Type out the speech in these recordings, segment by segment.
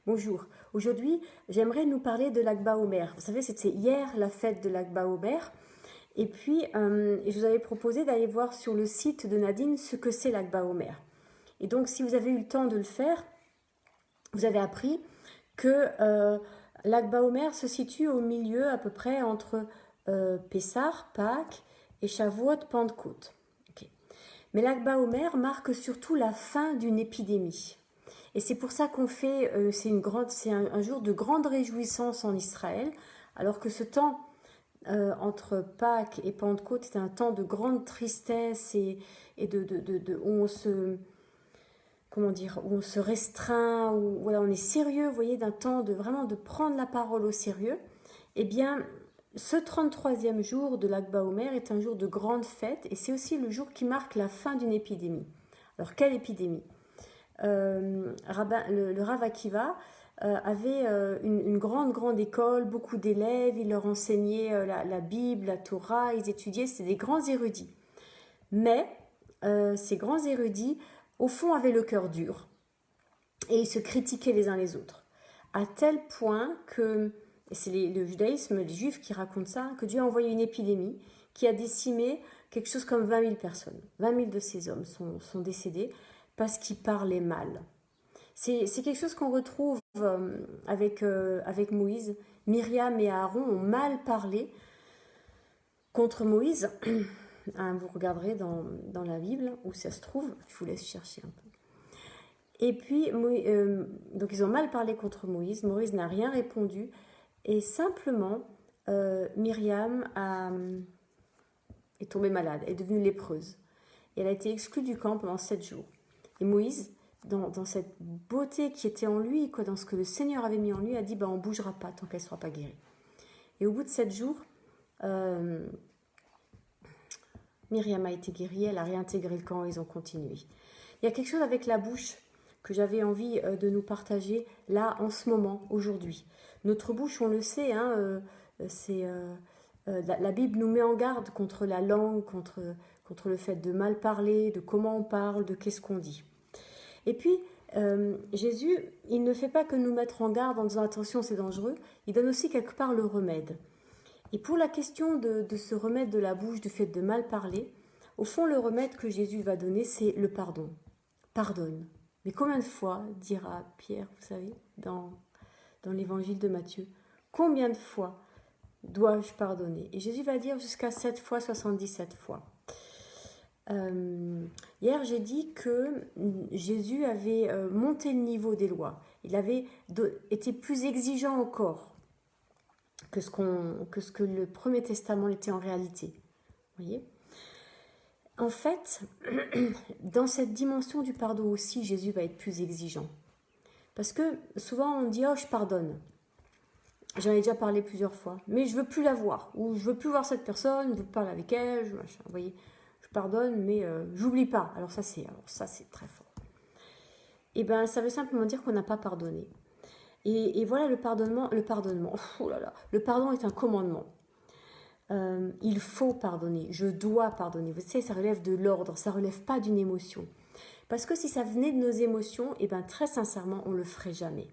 Bonjour. Aujourd'hui, j'aimerais nous parler de l'Akba Omer. Vous savez, c'était hier la fête de l'Akba Omer. Et puis, je vous avais proposé d'aller voir sur le site de Nadine ce que c'est l'Akba Omer. Et donc, si vous avez eu le temps de le faire, vous avez appris que l'Akba Omer se situe au milieu à peu près entre Pessah, Pâques et Shavuot, Pentecôte. Okay. Mais l'Akba Omer marque surtout la fin d'une épidémie. Et c'est pour ça qu'on fait, c'est un jour de grande réjouissance en Israël, alors que ce temps entre Pâques et Pentecôte est un temps de grande tristesse et où on se, comment dire, où on se restreint, où voilà, on est sérieux, vous voyez, d'un temps de vraiment de prendre la parole au sérieux. Eh bien, ce 33e jour de l'Akba Omer est un jour de grande fête et c'est aussi le jour qui marque la fin d'une épidémie. Alors, quelle épidémie? Le Rav Akiva avait une grande école, beaucoup d'élèves, il leur enseignait la Bible, la Torah, ils étudiaient, c'était des grands érudits. Mais ces grands érudits, au fond, avaient le cœur dur et ils se critiquaient les uns les autres. À tel point que, c'est le judaïsme, les juifs qui racontent ça, que Dieu a envoyé une épidémie qui a décimé quelque chose comme 20 000 personnes. 20 000 de ces hommes sont décédés parce qu'ils parlaient mal. C'est quelque chose qu'on retrouve avec Moïse. Myriam et Aaron ont mal parlé contre Moïse. Vous regarderez dans la Bible où ça se trouve. Je vous laisse chercher un peu. Et puis, donc ils ont mal parlé contre Moïse. Moïse n'a rien répondu. Et simplement, Myriam est tombée malade, est devenue lépreuse. Et elle a été exclue du camp pendant 7 jours. Et Moïse, dans cette beauté qui était en lui, dans ce que le Seigneur avait mis en lui, a dit on ne bougera pas tant qu'elle ne sera pas guérie. Et au bout de 7 jours, Myriam a été guérie, elle a réintégré le camp et ils ont continué. Il y a quelque chose avec la bouche que j'avais envie de nous partager là, en ce moment, aujourd'hui. Notre bouche, on le sait, la Bible nous met en garde contre la langue, contre le fait de mal parler, de comment on parle, de qu'est-ce qu'on dit. Et puis, Jésus, il ne fait pas que nous mettre en garde en disant attention, c'est dangereux, il donne aussi quelque part le remède. Et pour la question de ce remède de la bouche, du fait de mal parler, au fond, le remède que Jésus va donner, c'est le pardon. Pardonne. Mais combien de fois, dira Pierre, vous savez, dans l'évangile de Matthieu, combien de fois dois-je pardonner? Et Jésus va dire jusqu'à 7 fois, 77 fois. Hier, j'ai dit que Jésus avait monté le niveau des lois. Il avait été plus exigeant encore que ce que le Premier Testament était en réalité. Vous voyez ? En fait, dans cette dimension du pardon aussi, Jésus va être plus exigeant. Parce que souvent, on dit « Oh, je pardonne ». J'en ai déjà parlé plusieurs fois. Mais je ne veux plus la voir. Ou je ne veux plus voir cette personne, je ne veux pas parler avec elle. Vous voyez ? Je pardonne, mais j'oublie pas. Alors ça, c'est très fort. Et bien, ça veut simplement dire qu'on n'a pas pardonné. Et voilà le pardonnement. Oh là là, le pardon est un commandement. Il faut pardonner. Je dois pardonner. Vous savez, ça relève de l'ordre. Ça relève pas d'une émotion. Parce que si ça venait de nos émotions, et bien très sincèrement, on le ferait jamais.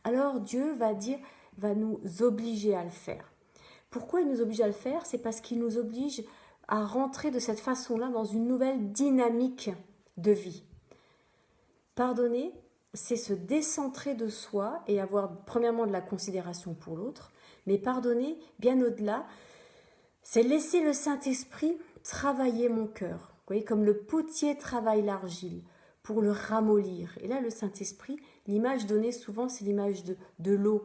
Alors Dieu va nous obliger à le faire. Pourquoi il nous oblige à le faire? C'est parce qu'il nous oblige à rentrer de cette façon-là dans une nouvelle dynamique de vie. Pardonner, c'est se décentrer de soi et avoir premièrement de la considération pour l'autre, mais pardonner, bien au-delà, c'est laisser le Saint-Esprit travailler mon cœur. Vous voyez, comme le potier travaille l'argile pour le ramollir. Et là, le Saint-Esprit, l'image donnée souvent, c'est l'image de l'eau.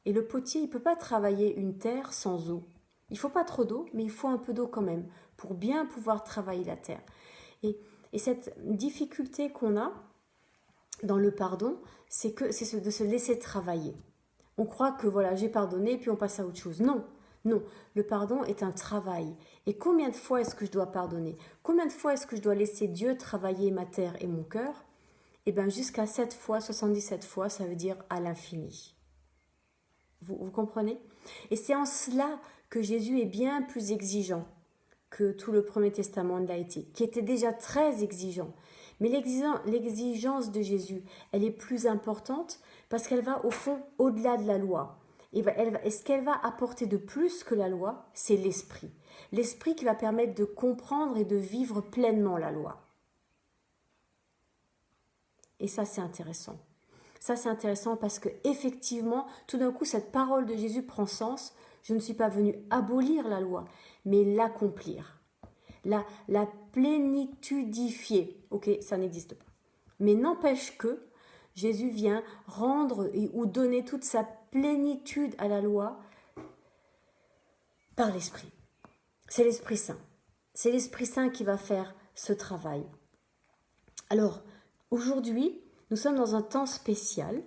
Et le potier, il ne peut pas travailler une terre sans eau. Il ne faut pas trop d'eau, mais il faut un peu d'eau quand même pour bien pouvoir travailler la terre. Et cette difficulté qu'on a dans le pardon, c'est de se laisser travailler. On croit que voilà, j'ai pardonné, puis on passe à autre chose. Non, le pardon est un travail. Et combien de fois est-ce que je dois pardonner? Combien de fois est-ce que je dois laisser Dieu travailler ma terre et mon cœur? Eh bien, jusqu'à 7 fois, 77 fois, ça veut dire à l'infini. Vous comprenez? Et c'est en cela que Jésus est bien plus exigeant que tout le Premier Testament l'a été, qui était déjà très exigeant. Mais l'exigence de Jésus, elle est plus importante parce qu'elle va au fond au-delà de la loi. Et ce qu'elle va apporter de plus que la loi, c'est l'esprit. L'esprit qui va permettre de comprendre et de vivre pleinement la loi. Et ça, c'est intéressant. Ça, c'est intéressant parce que effectivement, tout d'un coup, cette parole de Jésus prend sens. Je ne suis pas venu abolir la loi, mais l'accomplir. La plénitudifier. Ok, ça n'existe pas. Mais n'empêche que Jésus vient rendre ou donner toute sa plénitude à la loi par l'Esprit. C'est l'Esprit Saint. C'est l'Esprit Saint qui va faire ce travail. Alors, aujourd'hui, nous sommes dans un temps spécial.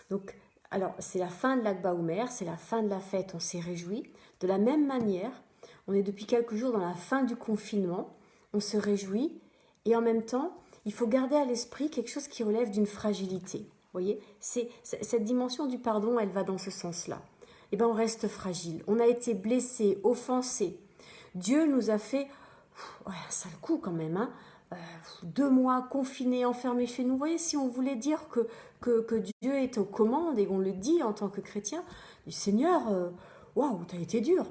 Donc, alors, c'est la fin de l'Akba Omer, c'est la fin de la fête, on s'est réjouis. De la même manière, on est depuis quelques jours dans la fin du confinement, on se réjouit. Et en même temps, il faut garder à l'esprit quelque chose qui relève d'une fragilité. Vous voyez, cette dimension du pardon, elle va dans ce sens-là. Eh bien, on reste fragile. On a été blessé, offensé. Dieu nous a fait un sale coup quand même, hein. 2 mois confinés, enfermés chez nous. Vous voyez, si on voulait dire que Dieu est aux commandes, et on le dit en tant que chrétien, du Seigneur, waouh, t'as été dur.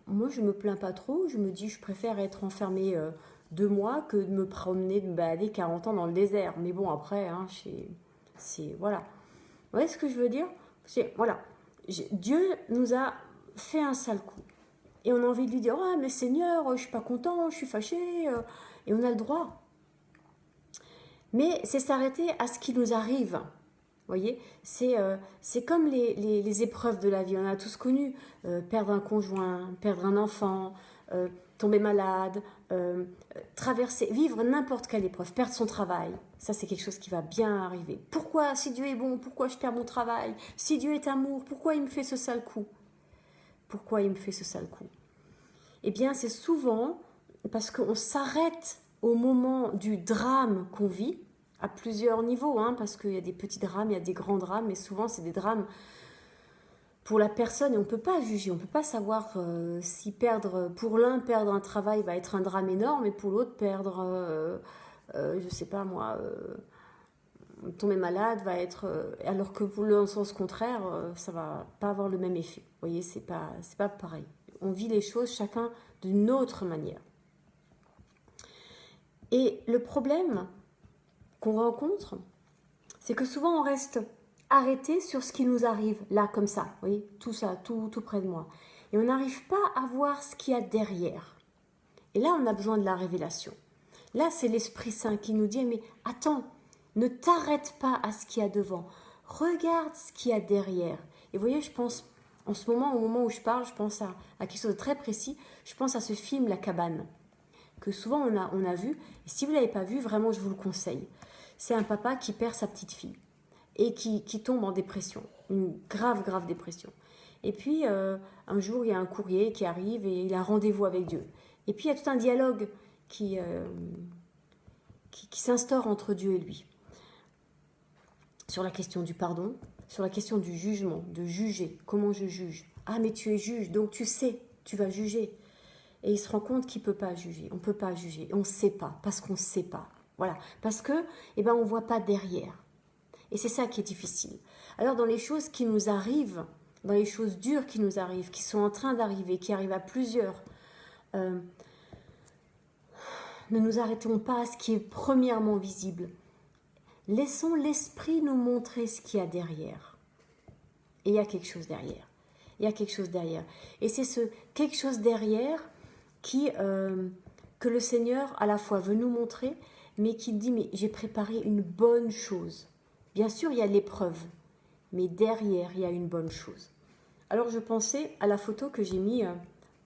Moi, je me plains pas trop. Je me dis, je préfère être enfermé 2 mois que de me promener, de me balader 40 ans dans le désert. Mais bon, après, hein, voilà. Vous voyez ce que je veux dire? Voilà. Dieu nous a fait un sale coup. Et on a envie de lui dire, mais Seigneur, je suis pas content, je suis fâché. Et on a le droit. Mais c'est s'arrêter à ce qui nous arrive. Vous voyez, c'est comme les épreuves de la vie. On a tous connu perdre un conjoint, perdre un enfant, tomber malade, vivre n'importe quelle épreuve, perdre son travail. Ça, c'est quelque chose qui va bien arriver. Pourquoi, si Dieu est bon, pourquoi je perds mon travail? Si Dieu est amour, pourquoi il me fait ce sale coup? Pourquoi il me fait ce sale coup? Eh bien, c'est souvent parce qu'on s'arrête au moment du drame qu'on vit, à plusieurs niveaux, hein, parce qu'il y a des petits drames, il y a des grands drames, mais souvent c'est des drames pour la personne et on ne peut pas juger, on ne peut pas savoir si pour l'un perdre un travail va être un drame énorme et pour l'autre perdre, je ne sais pas moi, tomber malade va être, alors que pour le sens contraire, ça ne va pas avoir le même effet. Vous voyez, c'est pas pareil. On vit les choses chacun d'une autre manière. Et le problème qu'on rencontre, c'est que souvent on reste arrêté sur ce qui nous arrive, là, comme ça, vous voyez, tout ça, tout près de moi. Et on n'arrive pas à voir ce qu'il y a derrière. Et là, on a besoin de la révélation. Là, c'est l'Esprit Saint qui nous dit, mais attends, ne t'arrête pas à ce qu'il y a devant. Regarde ce qu'il y a derrière. Et vous voyez, je pense, en ce moment, au moment où je parle, je pense à quelque chose de très précis. Je pense à ce film La Cabane, que souvent on a vu. Et si vous ne l'avez pas vu, vraiment, je vous le conseille. C'est un papa qui perd sa petite fille et qui tombe en dépression, une grave dépression. Et puis, un jour, il y a un courrier qui arrive et il a rendez-vous avec Dieu. Et puis, il y a tout un dialogue qui s'instaure entre Dieu et lui. Sur la question du pardon, sur la question du jugement, de juger. Comment je juge? Ah, mais tu es juge, donc tu sais, tu vas juger. Et il se rend compte qu'il ne peut pas juger. On ne peut pas juger. On ne sait pas, parce qu'on ne sait pas. Voilà. Parce que, on ne voit pas derrière. Et c'est ça qui est difficile. Alors, dans les choses qui nous arrivent, dans les choses dures qui nous arrivent, qui sont en train d'arriver, qui arrivent à plusieurs, ne nous arrêtons pas à ce qui est premièrement visible. Laissons l'esprit nous montrer ce qu'il y a derrière. Et il y a quelque chose derrière. Il y a quelque chose derrière. Et c'est ce quelque chose derrière que le Seigneur à la fois veut nous montrer, mais qui dit, mais j'ai préparé une bonne chose. Bien sûr, il y a l'épreuve, mais derrière, il y a une bonne chose. Alors, je pensais à la photo que j'ai mise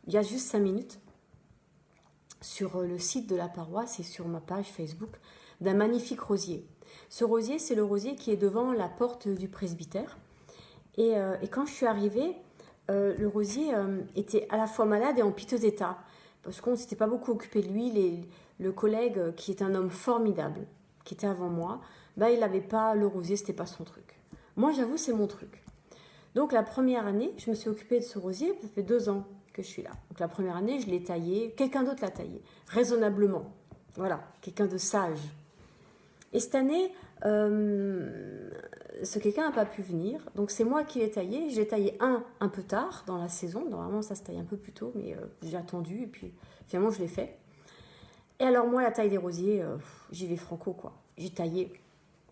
il y a juste 5 minutes sur le site de la paroisse et sur ma page Facebook, d'un magnifique rosier. Ce rosier, c'est le rosier qui est devant la porte du presbytère. Et quand je suis arrivée, le rosier était à la fois malade et en piteux état. Parce qu'on ne s'était pas beaucoup occupé de lui. Le collègue, qui est un homme formidable, qui était avant moi, il n'avait pas le rosier, ce n'était pas son truc. Moi, j'avoue, c'est mon truc. Donc, la première année, je me suis occupée de ce rosier. Ça fait 2 ans que je suis là. Donc, la première année, je l'ai taillé. Quelqu'un d'autre l'a taillé, raisonnablement. Voilà, quelqu'un de sage. Et cette année, ce quelqu'un n'a pas pu venir. Donc c'est moi qui l'ai taillé. J'ai taillé un peu tard dans la saison. Normalement, ça se taille un peu plus tôt, mais j'ai attendu. Et puis finalement, je l'ai fait. Et alors moi, la taille des rosiers, j'y vais franco, quoi. J'ai taillé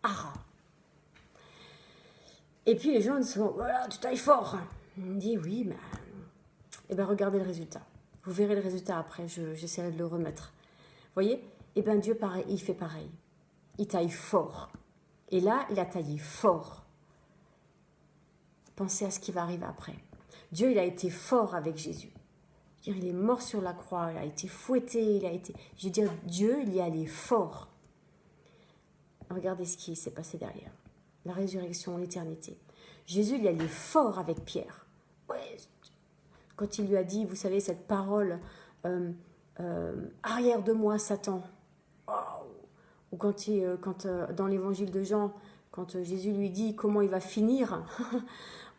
à ras. Et puis les gens me disent, voilà, tu tailles fort. On me dit, oui, mais... Eh bien, regardez le résultat. Vous verrez le résultat après, j'essaierai de le remettre. Vous voyez? Eh bien, Dieu, pareil, il fait pareil. Il taille fort. Et là, il a taillé fort. Pensez à ce qui va arriver après. Dieu, il a été fort avec Jésus. Il est mort sur la croix, il a été fouetté, il a été... Je veux dire, Dieu, il y allé fort. Regardez ce qui s'est passé derrière. La résurrection, l'éternité. Jésus, il y allé fort avec Pierre. Ouais. Quand il lui a dit, vous savez, cette parole, arrière de moi, Satan. Wow. Ou quand dans l'évangile de Jean, quand Jésus lui dit comment il va finir,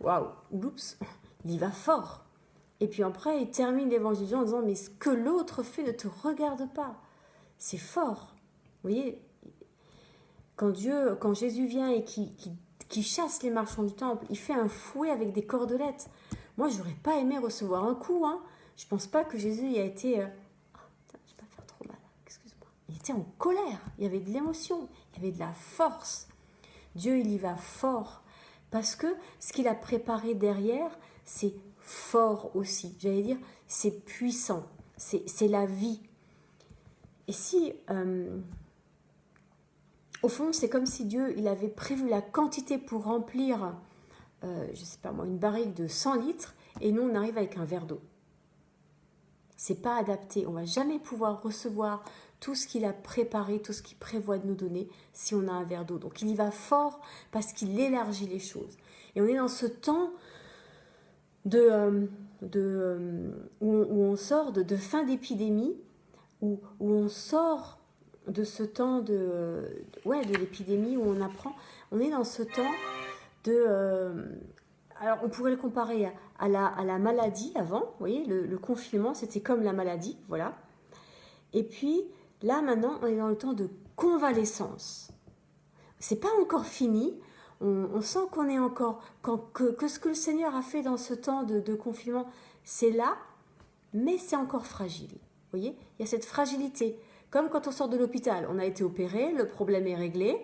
waouh, oups, il y va fort. Et puis après, il termine l'évangile de Jean en disant, mais ce que l'autre fait ne te regarde pas. C'est fort. Vous voyez, quand Jésus vient et qui chasse les marchands du temple, il fait un fouet avec des cordelettes. Moi, j'aurais pas aimé recevoir un coup. Hein. Je pense pas que Jésus y a été... je vais pas faire trop mal, excuse-moi. Il était en colère, il y avait de l'émotion, il y avait de la force. Dieu, il y va fort. Parce que ce qu'il a préparé derrière, c'est fort aussi. J'allais dire, c'est puissant. C'est la vie. Et si... au fond, c'est comme si Dieu, il avait prévu la quantité pour remplir, je sais pas moi, une barrique de 100 litres, et nous, on arrive avec un verre d'eau. C'est pas adapté. On va jamais pouvoir recevoir tout ce qu'il a préparé, tout ce qu'il prévoit de nous donner, si on a un verre d'eau. Donc, il y va fort parce qu'il élargit les choses. Et on est dans ce temps où on sort de fin d'épidémie, où on sort de ce temps de l'épidémie, où on apprend, on est dans ce temps alors on pourrait le comparer à la maladie avant, vous voyez, le confinement c'était comme la maladie, voilà. Et puis là maintenant on est dans le temps de convalescence. C'est pas encore fini, on sent qu'on est encore, que ce que le Seigneur a fait dans ce temps de confinement, c'est là, mais c'est encore fragile. Vous voyez, il y a cette fragilité. Comme quand on sort de l'hôpital, on a été opéré, le problème est réglé,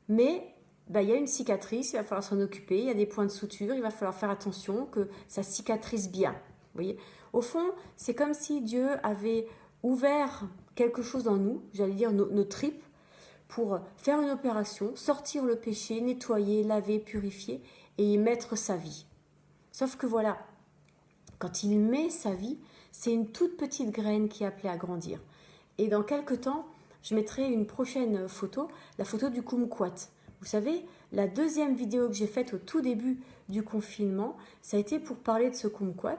mais il y a une cicatrice, il va falloir s'en occuper, il y a des points de suture, il va falloir faire attention que ça cicatrise bien. Vous voyez, au fond, c'est comme si Dieu avait ouvert quelque chose en nous, j'allais dire nos tripes, pour faire une opération, sortir le péché, nettoyer, laver, purifier et y mettre sa vie. Sauf que voilà, quand il met sa vie, c'est une toute petite graine qui est appelée à grandir. Et dans quelques temps, je mettrai une prochaine photo, la photo du kumquat. Vous savez, la deuxième vidéo que j'ai faite au tout début du confinement, ça a été pour parler de ce kumquat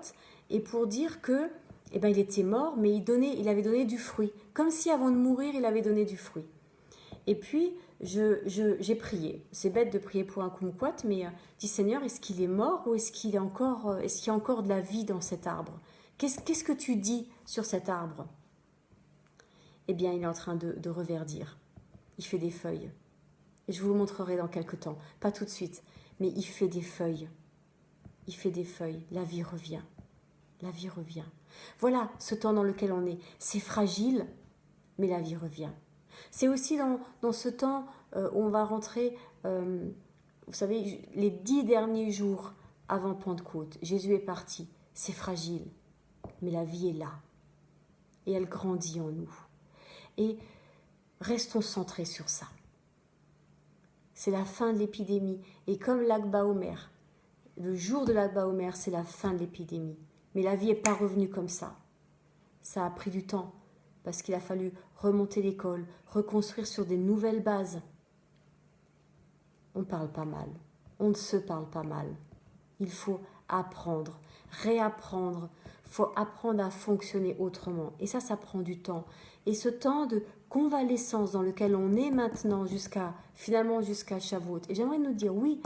et pour dire que, il était mort, mais il avait donné du fruit. Comme si avant de mourir, il avait donné du fruit. Et puis, j'ai prié. C'est bête de prier pour un kumquat, mais dis Seigneur, est-ce qu'il est mort ou est-ce qu'il y a encore de la vie dans cet arbre? Qu'est-ce que tu dis sur cet arbre? Eh bien, il est en train de reverdir. Il fait des feuilles. Et je vous le montrerai dans quelques temps. Pas tout de suite, mais il fait des feuilles. Il fait des feuilles. La vie revient. La vie revient. Voilà ce temps dans lequel on est. C'est fragile, mais la vie revient. C'est aussi dans ce temps où on va rentrer, vous savez, les 10 derniers jours avant Pentecôte. Jésus est parti. C'est fragile, mais la vie est là. Et elle grandit en nous. Et restons centrés sur ça. C'est la fin de l'épidémie. Et comme l'Akba Omer, le jour de l'Akba Omer, c'est la fin de l'épidémie. Mais la vie n'est pas revenue comme ça. Ça a pris du temps, parce qu'il a fallu remonter l'école, reconstruire sur des nouvelles bases. On parle pas mal. On ne se parle pas mal. Il faut apprendre, réapprendre. Il faut apprendre à fonctionner autrement. Et ça prend du temps. Et ce temps de convalescence dans lequel on est maintenant jusqu'à Shavuot. Et j'aimerais nous dire, oui,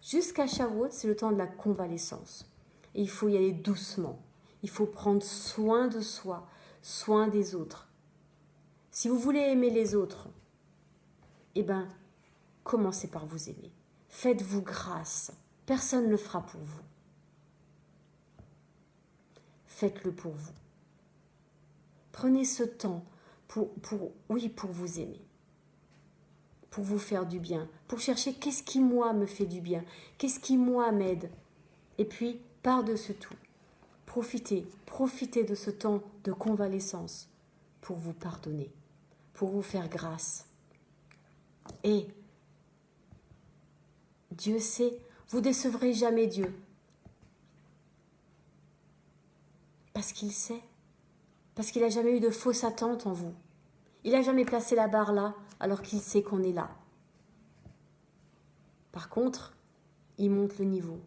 jusqu'à Shavuot, c'est le temps de la convalescence. Et il faut y aller doucement. Il faut prendre soin de soi, soin des autres. Si vous voulez aimer les autres, eh bien, commencez par vous aimer. Faites-vous grâce. Personne ne le fera pour vous. Faites-le pour vous. Prenez ce temps pour vous aimer, pour vous faire du bien, pour chercher qu'est-ce qui, moi, me fait du bien, qu'est-ce qui, moi, m'aide. Et puis, par-dessus tout, profitez de ce temps de convalescence pour vous pardonner, pour vous faire grâce. Et Dieu sait, vous décevrez jamais Dieu. Parce qu'il sait. Parce qu'il n'a jamais eu de fausse attente en vous. Il n'a jamais placé la barre là, alors qu'il sait qu'on est là. Par contre, il monte le niveau,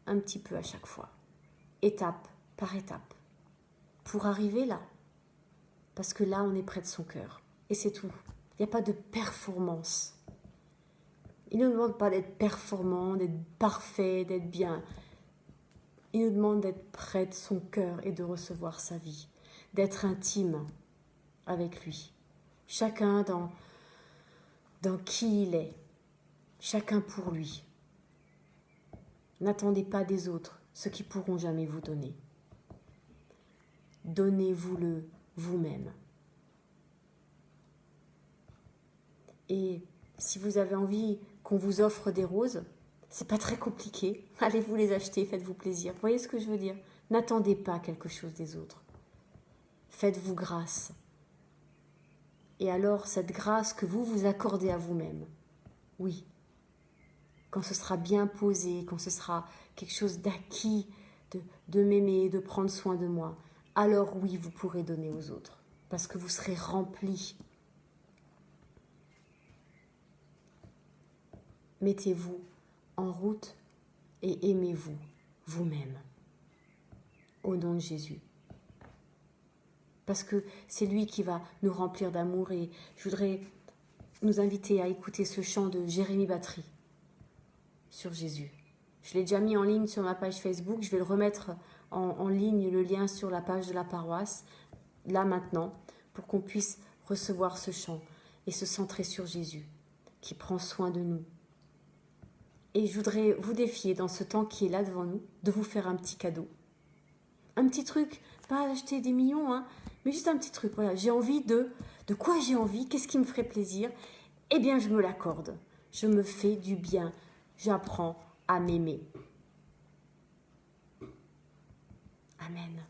un petit peu à chaque fois, étape par étape, pour arriver là. Parce que là, on est près de son cœur. Et c'est tout. Il n'y a pas de performance. Il ne nous demande pas d'être performant, d'être parfait, d'être bien. Il nous demande d'être près de son cœur et de recevoir sa vie, d'être intime avec lui. Chacun dans qui il est, chacun pour lui. N'attendez pas des autres ce qu'ils pourront jamais vous donner. Donnez-vous-le vous-même. Et si vous avez envie qu'on vous offre des roses, c'est pas très compliqué. Allez vous les acheter, faites-vous plaisir. Vous voyez ce que je veux dire? N'attendez pas quelque chose des autres. Faites-vous grâce. Et alors, cette grâce que vous vous accordez à vous-même, oui, quand ce sera bien posé, quand ce sera quelque chose d'acquis, de m'aimer, de prendre soin de moi, alors oui, vous pourrez donner aux autres, parce que vous serez rempli. Mettez-vous en route et aimez-vous vous-même, au nom de Jésus. Parce que c'est lui qui va nous remplir d'amour. Et je voudrais nous inviter à écouter ce chant de Jérémie Battery sur Jésus. Je l'ai déjà mis en ligne sur ma page Facebook. Je vais le remettre en ligne, le lien sur la page de la paroisse, là maintenant, pour qu'on puisse recevoir ce chant et se centrer sur Jésus, qui prend soin de nous. Et je voudrais vous défier, dans ce temps qui est là devant nous, de vous faire un petit cadeau. Un petit truc, pas acheter des millions, hein, mais juste un petit truc. Voilà, j'ai envie de quoi j'ai envie, qu'est-ce qui me ferait plaisir? Eh bien, je me l'accorde. Je me fais du bien. J'apprends à m'aimer. Amen.